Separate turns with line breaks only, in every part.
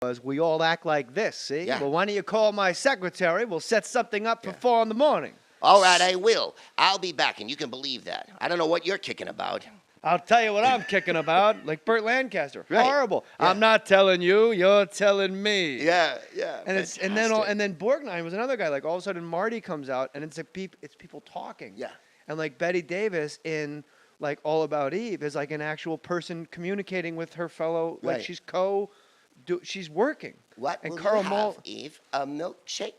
was, we all act like this, see?
Yeah.
Well, why don't you call my secretary? We'll set something up for 4 in the morning.
All right, I will. I'll be back, and you can believe that. I don't know what you're kicking about.
I'll tell you what I'm kicking about, like Burt Lancaster.
Right.
Horrible.
Yeah.
I'm not telling you, you're telling me.
Yeah.
And then Borgnine was another guy. Like all of a sudden Marty comes out, and it's people talking.
Yeah.
And like Betty Davis in like All About Eve is like an actual person communicating with her fellow. Like
Right.
she's working.
What
and
will
Carl
you have, Eve? A milkshake?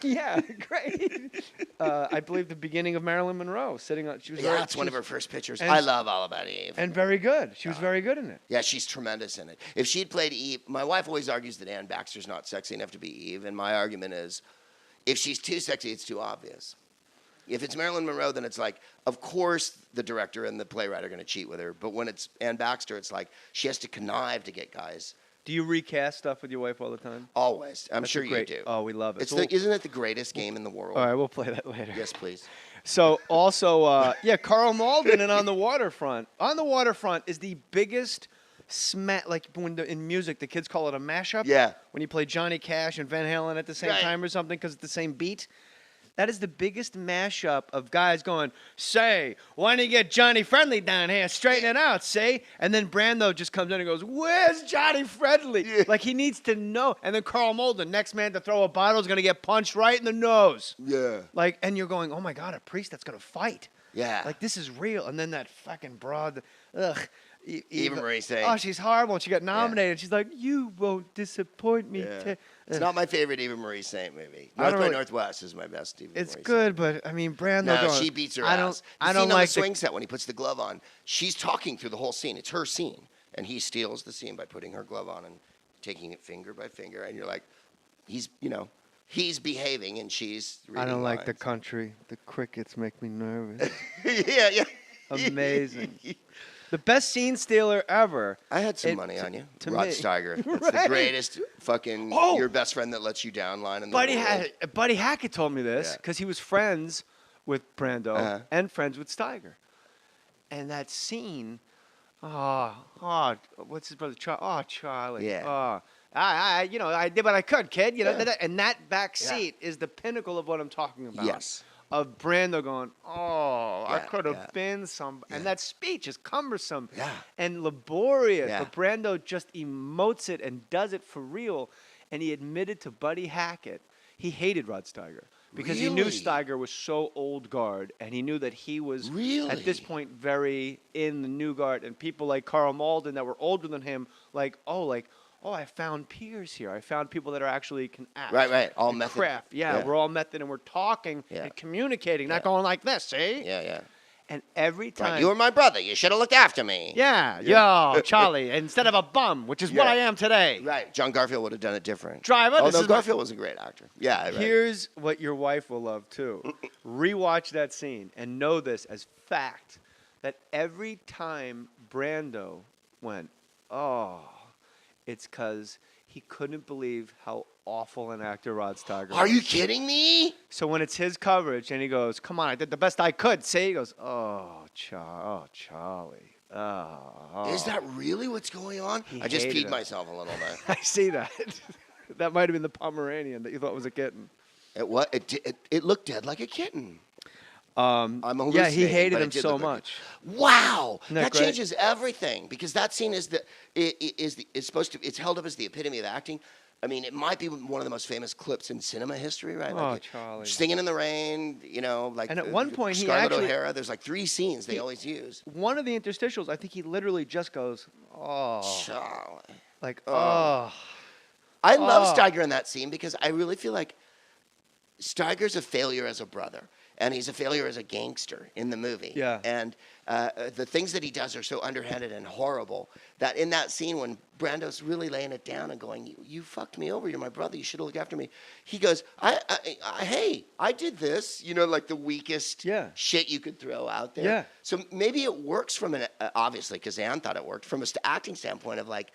Yeah, great. I believe the beginning of Marilyn Monroe sitting on.
That's one of her first pictures.
And,
I love All About Eve.
And very good. She was very good in it.
Yeah, she's tremendous in it. If she'd played Eve, my wife always argues that Ann Baxter's not sexy enough to be Eve, and my argument is, if she's too sexy, it's too obvious. If it's Marilyn Monroe, then it's like, of course the director and the playwright are going to cheat with her, but when it's Ann Baxter, it's like she has to connive to get guys.
Do you recast stuff with your wife all the time?
Always. I'm sure you do.
Oh, we love it.
Isn't it the greatest game in the world?
All right, we'll play that later.
Yes, please.
So also, Carl Malden and On the Waterfront. On the Waterfront is the biggest like in music, the kids call it a mashup.
Yeah.
When you play Johnny Cash and Van Halen at the same time or something because it's the same beat. That is the biggest mashup of guys going, say, why don't you get Johnny Friendly down here? Straighten it out, say. And then Brando just comes in and goes, where's Johnny Friendly? Yeah. Like, he needs to know. And then Carl Malden, next man to throw a bottle, is going to get punched right in the nose.
Yeah.
Like, and you're going, oh, my God, a priest that's going to fight.
Yeah.
Like, this is real. And then that fucking broad, ugh.
Eva Marie saying,
oh, she's horrible. And she got nominated. She's like, you won't disappoint me.
Yeah. It's not my favorite Eva Marie Saint movie. North by Northwest is my best Eva Marie
It's good, but, I mean, Brando
No,
going,
she beats her ass.
I don't
scene
like
on the swing set when he puts the glove on. She's talking through the whole scene. It's her scene. And he steals the scene by putting her glove on and taking it finger by finger. And you're like, he's behaving and she's reading
I don't like
lines.
the country. The crickets make me nervous.
Yeah.
Amazing. The best scene stealer ever.
I had some money on you. Rod
me.
Steiger. It's
Right.
the greatest fucking your best friend that lets you down line in the world.
Buddy Hackett told me this because he was friends with Brando and friends with Steiger. And that scene, what's his brother? Charlie.
Yeah.
I did what I could, kid. And that back seat is the pinnacle of what I'm talking about.
Yes.
Of Brando going, I could have been some. Yeah. And that speech is cumbersome and laborious.
Yeah.
But Brando just emotes it and does it for real. And he admitted to Buddy Hackett, he hated Rod Steiger. Because he knew Steiger was so old guard. And he knew that he was, at this point, very in the new guard. And people like Carl Malden that were older than him, I found peers here. I found people that actually can act.
Right. All method.
Craft. Yeah, we're all method and we're talking and communicating, not going like this, see?
Yeah.
And every time.
Right. You were my brother. You should have looked after me.
Yeah. Yo, Charlie, instead of a bum, which is what I am today.
Right. John Garfield would have done it different.
Driver.
Garfield was a great actor. Yeah. Right.
Here's what your wife will love, too. Rewatch that scene and know this as fact, that every time Brando went, it's because he couldn't believe how awful an actor Rod Steiger was.
Are you kidding me?
So when it's his coverage and he goes, come on, I did the best I could, see? He goes, Charlie.
Is that really what's going on? I just peed myself a little bit.
I see that. That might have been the Pomeranian that you thought was a kitten.
It looked dead like a kitten.
I'm hallucinating, he hated him so much.
Wow, that changes everything because that scene it's held up as the epitome of acting. I mean, it might be one of the most famous clips in cinema history, right?
Charlie,
singing in the rain,
And at one point,
Scarlett O'Hara. There's like 3 scenes they always use.
One of the interstitials, I think he literally just goes,
Charlie,
I
love Steiger in that scene because I really feel like Steiger's a failure as a brother. And he's a failure as a gangster in the movie.
Yeah.
And the things that he does are so underhanded and horrible that in that scene when Brando's really laying it down and going, you fucked me over. You're my brother. You should have looked after me. He goes, hey, I did this. Like the weakest shit you could throw out there.
Yeah.
So maybe it works from obviously, because Ann thought it worked, from an acting standpoint of like,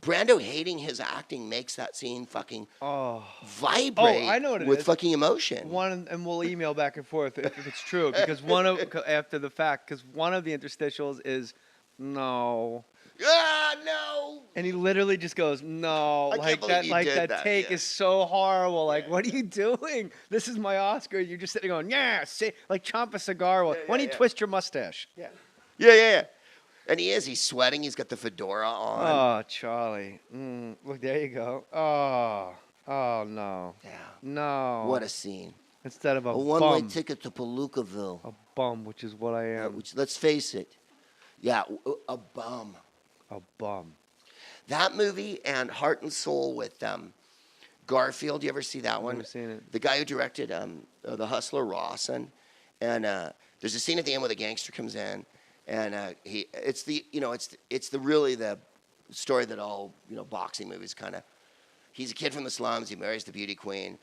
Brando hating his acting makes that scene fucking vibrate
I know what it
with
is.
fucking emotion.
And we'll email back and forth if it's true. Because after the fact, because one of the interstitials is, no,
Ah, no.
And he literally just goes, no,
I can't
like
believe
that,
you
like
did
that
that,
take
yeah.
is so horrible. Like,
Yeah.
what are you doing? This is my Oscar. You're just sitting going, yeah, say, like chomp a cigar. Why don't you
yeah.
twist your mustache?
Yeah. Yeah. And he's sweating. He's got the fedora on.
Oh, Charlie. Look, there you go. Oh no.
Yeah.
No.
What a scene.
Instead of a
one-way
bum.
ticket to Palookaville.
A bum, which is what I am.
Which, let's face it. Yeah, a bum.
A bum.
That movie and Heart and Soul with Garfield. You ever see that one?
Never seen it.
The guy who directed The Hustler, Rawson. And there's a scene at the end where the gangster comes in. And it's the really the story that all boxing movies kind of. He's a kid from the slums. He marries the beauty queen.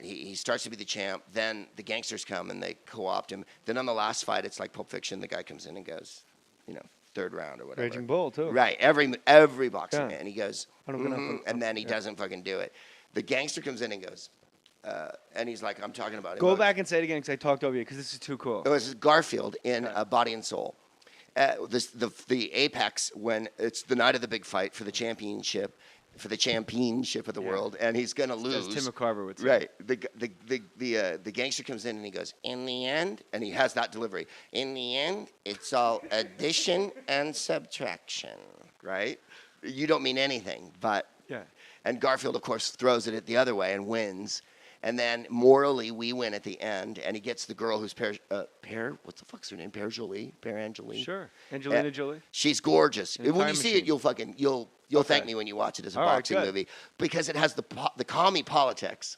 He starts to be the champ. Then the gangsters come and they co-opt him. Then on the last fight, it's like Pulp Fiction. The guy comes in and goes, third round or whatever.
Raging Bull too.
Right. Every boxing
Yeah.
man. He goes,
Mm-hmm.
and then he doesn't fucking do it. The gangster comes in and goes, and he's like, I'm talking about.
Go back and say it again because I talked over you because this is too cool.
It was Garfield in Body and Soul. The apex when it's the night of the big fight for the championship of the world, and he's gonna lose.
As Tim McCarver would say.
Right. The gangster comes in and he goes, in the end, and he has that delivery. In the end, it's all addition and subtraction. Right. You don't mean anything, but
Yeah.
And Garfield, of course, throws it the other way and wins. And then morally, we win at the end, and he gets the girl who's Pear. What the fuck's her name? Pear Angeline.
Sure. Angelina Jolie.
She's gorgeous.
In a
When
time
you see
machine.
it, you'll thank me when you watch it as a
All right,
boxing
good.
movie because it has the commie politics,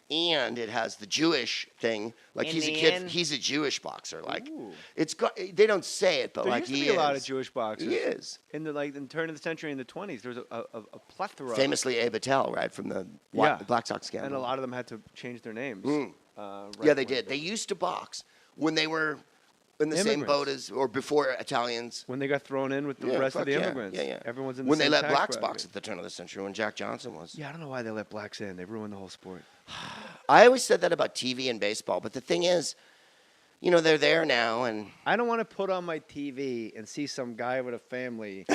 and it has the Jewish thing. Like
In
he's a
the
kid.
end-
He's a Jewish boxer. Like
Ooh.
it's got. They don't say it, but
There
like
used to
he
be a lot of
is.
Jewish boxers.
He is.
In the turn of the century in the 20s, there was a plethora.
Famously, Abe Attell, right from the Black Sox scandal.
And a lot of them had to change their names.
Yeah, they did. They used to box when they were in the same boat
Immigrants.
as, or before Italians.
When they got thrown in with the rest of the immigrants.
Yeah.
Everyone's in the
when
same
they let
tax
blacks
bracket.
box at the turn of the century, when Jack Johnson was.
Yeah, I don't know why they let blacks in. They ruined the whole sport.
I always said that about TV and baseball, but the thing is, they're there now, and
I don't want to put on my TV and see some guy with a family.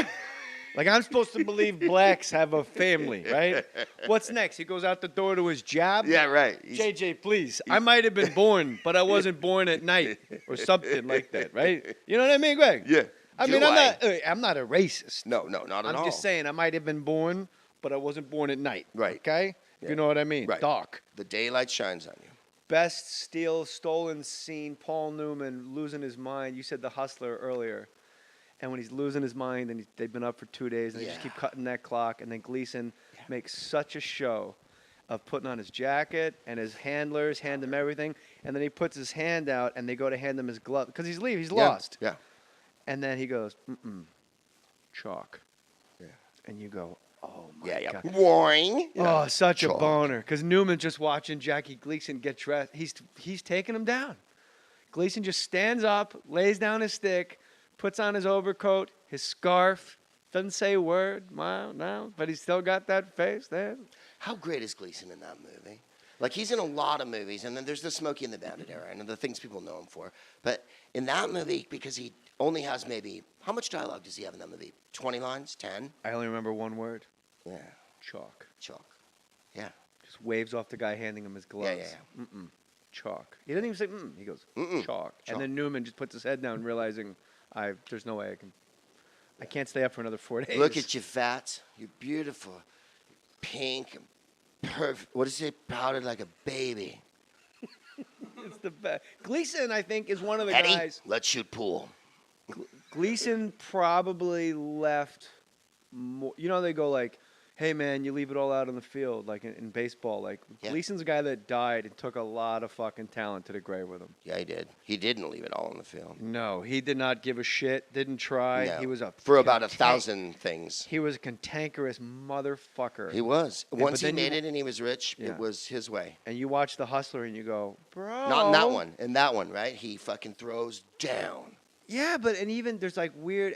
Like, I'm supposed to believe blacks have a family, right? What's next? He goes out the door to his job?
yeah, right.
JJ, please. I might have been born, but I wasn't born at night or something like that, right? You know what I mean, Greg?
Yeah.
I mean, I'm not a racist.
No, not at all.
I'm just saying I might have been born, but I wasn't born at night.
Right.
Okay?
Yeah.
You know what I mean?
Right.
Dark.
The daylight shines on you.
Best stolen scene, Paul Newman losing his mind. You said The Hustler earlier. And when he's losing his mind and they've been up for 2 days and they just keep cutting that clock. And then Gleason makes such a show of putting on his jacket and his handlers hand him everything. And then he puts his hand out and they go to hand him his glove because he's leaving. He's lost.
Yeah.
And then he goes, chalk. Yeah. And you go, oh my God.
Boing.
Oh, such
Chalk.
a boner. Because Newman's just watching Jackie Gleason get dressed. He's taking him down. Gleason just stands up, lays down his stick, puts on his overcoat, his scarf, doesn't say a word, no, but he's still got that face there.
How great is Gleason in that movie? Like, he's in a lot of movies, and then there's the Smokey and the Bandit era, and the things people know him for. But in that movie, because he only has maybe, how much dialogue does he have in that movie? 20 lines? 10?
I only remember one word.
Yeah.
Chalk.
Chalk. Yeah.
Just waves off the guy handing him his gloves.
Yeah.
Chalk. He doesn't even say He goes, chalk. And then Newman just puts his head down, realizing there's no way I can't stay up for another 4 days.
Look at you, fat. You're beautiful. Pink. Perfect. What does it say? Powdered like a baby.
It's the best. Gleason, I think, is one of the
Eddie,
guys.
let's shoot pool.
Gleason probably left more. They go like, hey, man, you leave it all out on the field, like in baseball. Like, Gleason's a guy that died and took a lot of fucking talent to the grave with him.
Yeah, he did. He didn't leave it all on the field.
No, he did not give a shit, didn't try.
No.
He was
for about 1,000 things.
He was a cantankerous motherfucker.
He was.
Yeah,
Once
but
he
then
made it and he was rich,
Yeah.
it was his way.
And you watch The Hustler and you go, bro.
Not in that one. In that one, right? He fucking throws down.
Yeah, and even there's like weird,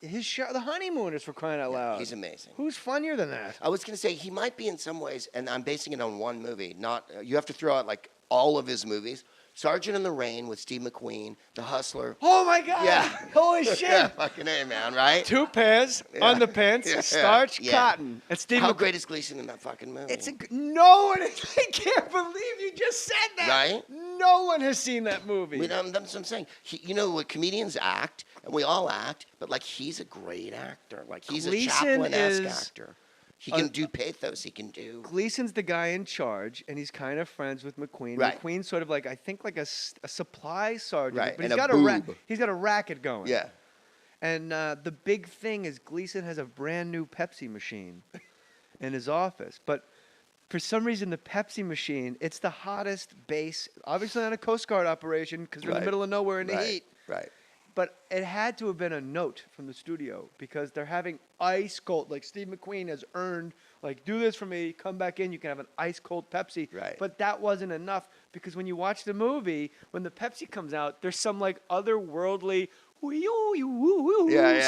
his show, The Honeymooners, for crying out loud.
He's amazing.
Who's funnier than that?
I was going to say he might be in some ways, and I'm basing it on one movie. Not you have to throw out like all of his movies. Sergeant in the Rain with Steve McQueen, The Hustler.
Oh my God!
Yeah.
Holy shit!
Yeah, fucking A, man, right?
2 pairs,
Yeah.
underpants,
Yeah.
starch,
Yeah.
cotton. And Steve
How
McQueen.
great is Gleason in that fucking movie?
No one. I can't believe you just said that.
Right?
No one has seen that movie.
That's what I'm saying. You know what comedians act, and we all act, but like he's a great actor. Like he's
Gleason
a Chaplin-esque
is
actor. He can do pathos. He can do.
Gleason's the guy in charge, and he's kind of friends with McQueen.
Right.
McQueen's sort of like, I think, like a supply sergeant.
Right,
But
and
he's got
boob.
he's got a racket going.
Yeah.
And the big thing is Gleason has a brand new Pepsi machine in his office. But for some reason, the Pepsi machine, it's the hottest base, obviously not a Coast Guard operation because they're in the middle of nowhere in the heat.
Right.
But it had to have been a note from the studio because they're having ice cold. Like Steve McQueen has earned, like, do this for me, come back in, you can have an ice cold Pepsi.
Right.
But that wasn't enough because when you watch the movie, when the Pepsi comes out, there's some like otherworldly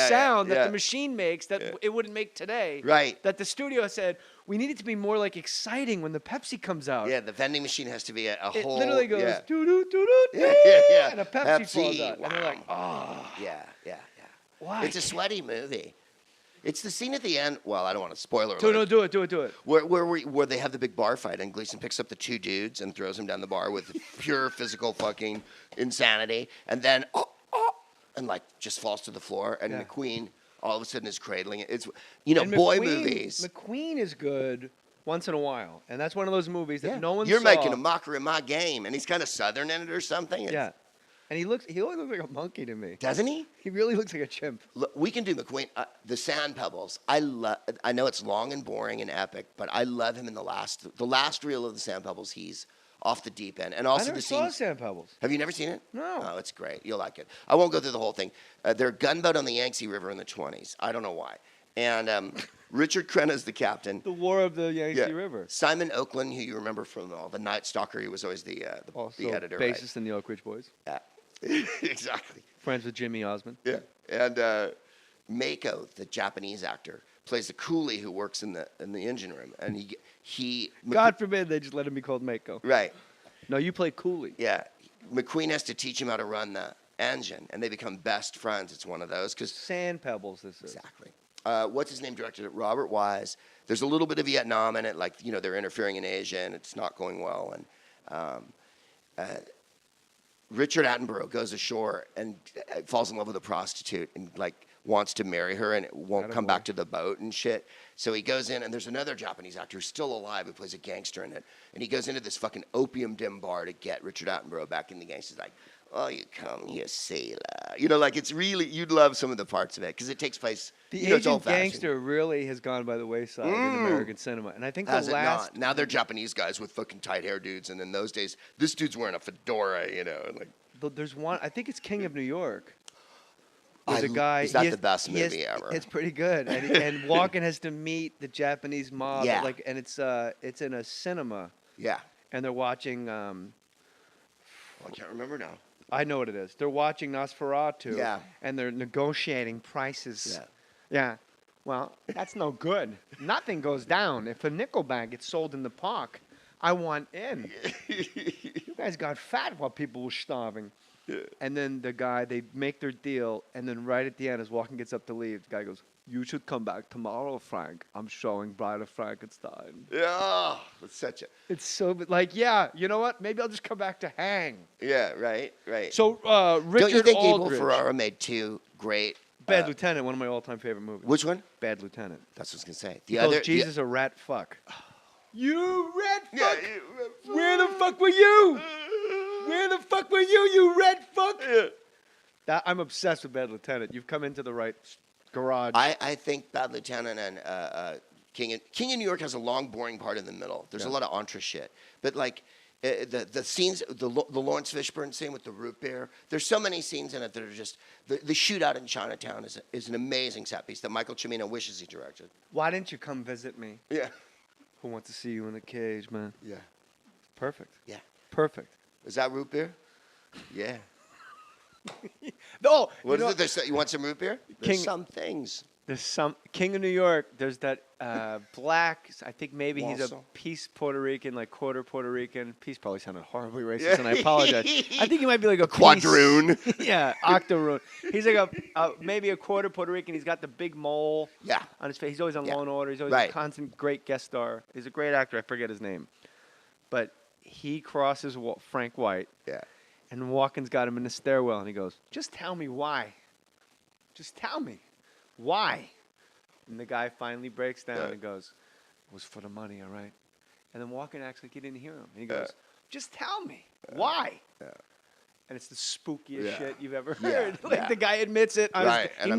sound that the machine makes that it wouldn't make today.
Right.
That the studio said, we need it to be more like exciting when the Pepsi comes out.
Yeah, the vending machine has to be a
It
whole.
literally goes,
yeah.
doo-doo-doo-doo-doo,
Yeah.
and a Pepsi falls out.
Wow.
And you're like, oh.
Yeah.
Why?
It's a sweaty movie. It's the scene at the end. Well, I don't want to spoiler alert.
No, do it.
Where they have the big bar fight and Gleason picks up the 2 dudes and throws them down the bar with pure physical fucking insanity, and then and like just falls to the floor, and McQueen all of a sudden is cradling it. It's
And
boy
McQueen-
movies.
McQueen is good once in a while, and that's one of those movies that no one
You're
saw.
making a mockery of my game, and he's kind of southern in it or something.
Yeah, and he always looks like a monkey to me.
Doesn't he?
He really looks like a chimp.
Look, we can do McQueen. The Sand Pebbles. I know it's long and boring and epic, but I love him in the last reel of the Sand Pebbles. He's off the deep end, and also
I never
the
saw
scenes.
Sand Pebbles.
Have you never seen it?
No.
Oh, it's great. You'll like it. I won't go through the whole thing. They're a gunboat on the Yangtze River in the 20s. I don't know why. And Richard Crenna's the captain.
The War of the Yangtze River.
Simon Oakland, who you remember from The Night Stalker, he was always the editor.
Bassist in the Oak Ridge Boys.
Yeah, exactly.
Friends with Jimmy Osmond.
Yeah, and Mako, the Japanese actor, plays the coolie who works in the engine room, and he.
God forbid they just let him be called Mako.
Right.
No, you play Cooley.
Yeah, McQueen has to teach him how to run the engine, and they become best friends. It's one of those because
Sand Pebbles. This is
exactly. What's his name directed it? Robert Wise. There's a little bit of Vietnam in it, like they're interfering in Asia and it's not going well. And Richard Attenborough goes ashore and falls in love with a prostitute and like wants to marry her and won't come back to the boat and shit. So he goes in and there's another Japanese actor who's still alive who plays a gangster in it. And he goes into this fucking opium den bar to get Richard Attenborough back in the gangsters. Like, oh, you come here, sailor. Like it's really, you'd love some of the parts of it because it takes place.
the
it's
Asian
old-fashioned.
gangster really has gone by the wayside in American cinema, and I think
Has
the
it
last
not? Now they're Japanese guys with fucking tight hair dudes, and in those days, this dude's wearing a fedora, and like.
there's one. I think it's King of New York. The guy,
is that the best movie ever?
It's pretty good, and Walken has to meet the Japanese mob.
Yeah.
And it's in a cinema,
Yeah.
and they're watching.
I can't remember now.
I know what it is. They're watching Nosferatu.
Yeah.
And they're negotiating prices.
Yeah.
Yeah. Well, that's no good. Nothing goes down. If a nickel bag gets sold in the park, I want in. You guys got fat while people were starving. Yeah. And then they make their deal, and then right at the end, as Walken gets up to leave, the guy goes, "You should come back tomorrow, Frank. I'm showing Bride of Frankenstein."
Yeah, it's such a.
It's so, like, yeah, you know what? Maybe I'll just come back to hang.
Yeah, right.
So, Richard
Don't you think
Aldrich.
Abel Ferrara made 2 great?
Bad Lieutenant, one of my all-time favorite movies.
Which one?
Bad Lieutenant.
That's what I was gonna say.
He calls Jesus a rat fuck. You rat fuck!
Yeah,
Where the fuck were you? Where the fuck were you, you rat fuck? Yeah. I'm obsessed with Bad Lieutenant. You've come into the right garage.
I think Bad Lieutenant and King in New York has a long, boring part in the middle. There's a lot of entre shit, but like the scenes, the Lawrence Fishburne scene with the root beer. There's so many scenes in it that are just the shootout in Chinatown is an amazing set piece that Michael Cimino wishes he directed.
Why didn't you come visit me?
Yeah.
Who wants to see you in the cage, man?
Yeah.
Perfect.
Yeah.
Perfect.
Is that root beer? Yeah.
No.
What is it? You want some root beer? There's
King-
some things.
There's some King of New York. There's that black. I think maybe he's a
Walsall.
piece Puerto Rican, like quarter Puerto Rican. Piece probably sounded horribly racist, and I apologize. I think he might be like a
Quadroon.
Yeah, octoroon. He's like maybe a quarter Puerto Rican. He's got the big mole.
Yeah.
On his face. He's always on
Yeah.
Law and Order. He's always
Right.
a constant great guest star. He's a great actor. I forget his name, but he crosses Frank White.
Yeah.
And Walken's got him in the stairwell, and he goes, "Just tell me why. Just tell me why." And the guy finally breaks down and goes, "It was for the money, all right?" And then Walken acts like he didn't hear him. And he goes, "Just tell me why."
Yeah.
And it's the spookiest
Yeah.
shit you've ever
Yeah.
heard. Like
Yeah.
the guy admits it.
Right.
He
And I'm
knows